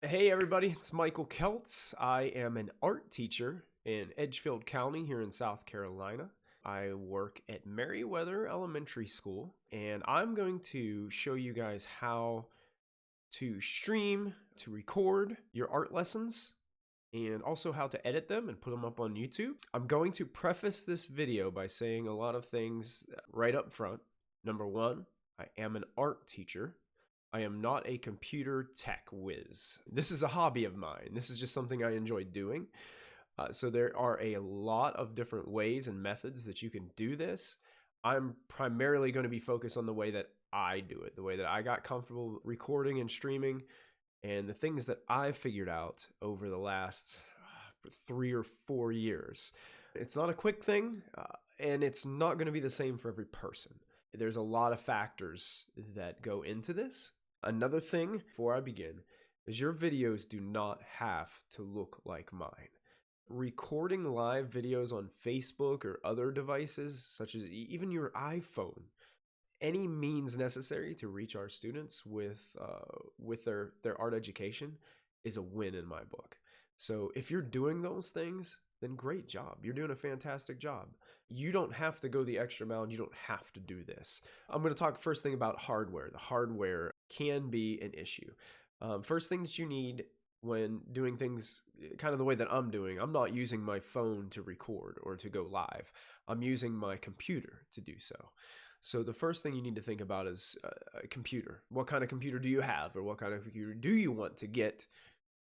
Hey everybody, it's Michael Keltz. I am an art teacher in Edgefield County here in South Carolina. I work at Meriwether Elementary School, and I'm going to show you guys how to stream, to record your art lessons, and also how to edit them and put them up on YouTube. I'm going to preface this video by saying a lot of things right up front. Number one, I am an art teacher. I am not a computer tech whiz. This is a hobby of mine. This is just something I enjoy doing. So there are a lot of different ways and methods that you can do this. I'm primarily going to be focused on the way that I do it, the way that I got comfortable recording and streaming, and the things that I've figured out over the last 3 or 4 years. It's not a quick thing, and it's not going to be the same for every person. There's a lot of factors that go into this. Another thing before I begin is your videos do not have to look like mine. Recording live videos on Facebook or other devices, such as even your iPhone, any means necessary to reach our students with their art education is a win in my book. So if you're doing those things, then great job. You're doing a fantastic job. You don't have to go the extra mile. You don't have to do this. I'm going to talk first thing about hardware. The hardware can be an issue. First thing that you need when doing things kind of the way that I'm doing, I'm not using my phone to record or to go live. I'm using my computer to do so. So the first thing you need to think about is a computer. What kind of computer do you have, or what kind of computer do you want to get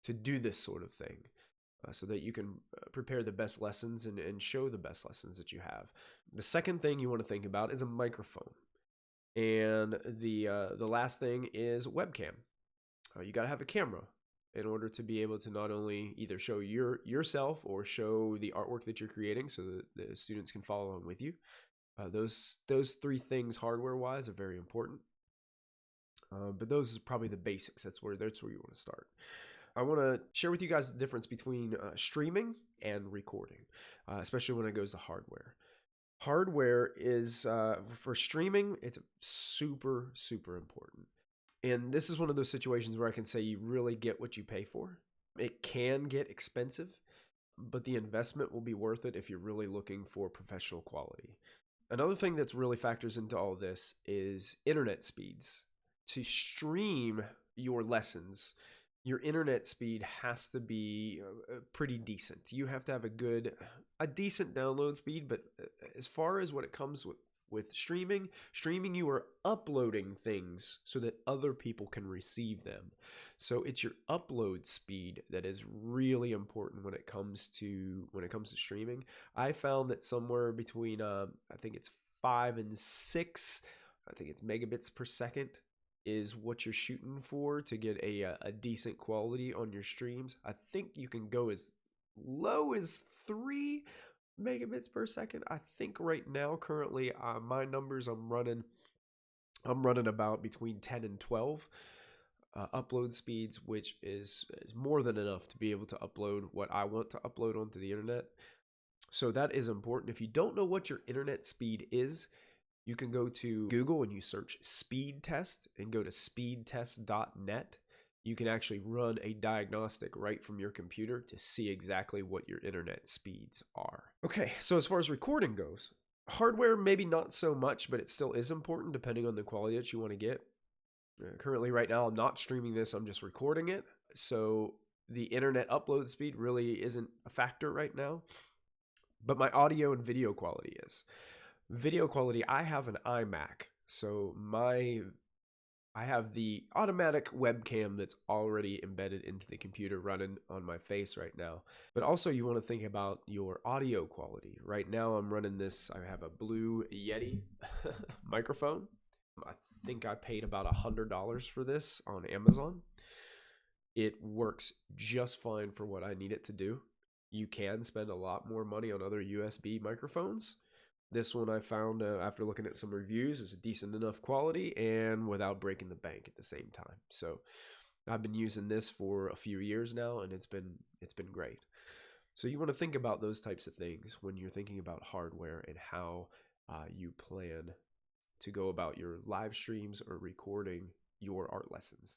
to do this sort of thing? So that you can prepare the best lessons and show the best lessons that you have. The second thing you want to think about is a microphone. And the last thing is webcam. You got to have a camera in order to be able to not only either show yourself or show the artwork that you're creating so that the students can follow along with you. Those three things hardware-wise are very important. But those are probably the basics. That's where you want to start. I want to share with you guys the difference between streaming and recording, especially when it goes to hardware. Hardware is, for streaming, it's super, super important. And this is one of those situations where I can say you really get what you pay for. It can get expensive, but the investment will be worth it if you're really looking for professional quality. Another thing that's really factors into all this is internet speeds. To stream your lessons, your internet speed has to be pretty decent. You have to have a decent download speed, but as far as what it comes with streaming, you are uploading things so that other people can receive them. So it's your upload speed that is really important when it comes to streaming. I found that somewhere between I think it's 5 and 6, I think it's megabits per second is what you're shooting for to get a decent quality on your streams. I think you can go as low as 3 megabits per second. I think right now, currently, my numbers I'm running about between 10 and 12 upload speeds, which is more than enough to be able to upload what I want to upload onto the internet. So that is important. If you don't know what your internet speed is, you can go to Google and you search speed test and go to speedtest.net. You can actually run a diagnostic right from your computer to see exactly what your internet speeds are. Okay, so as far as recording goes, hardware maybe not so much, but it still is important depending on the quality that you want to get. Currently right now, I'm not streaming this, I'm just recording it. So the internet upload speed really isn't a factor right now, but my audio and video quality is. Video quality, I have an iMac, so I have the automatic webcam that's already embedded into the computer running on my face right now. But also you want to think about your audio quality. Right now I'm running this, I have a Blue Yeti microphone. I think I paid about $100 for this on Amazon. It works just fine for what I need it to do. You can spend a lot more money on other USB microphones. This one I found after looking at some reviews is a decent enough quality and without breaking the bank at the same time. So I've been using this for a few years now, and it's been great. So you want to think about those types of things when you're thinking about hardware and how you plan to go about your live streams or recording your art lessons.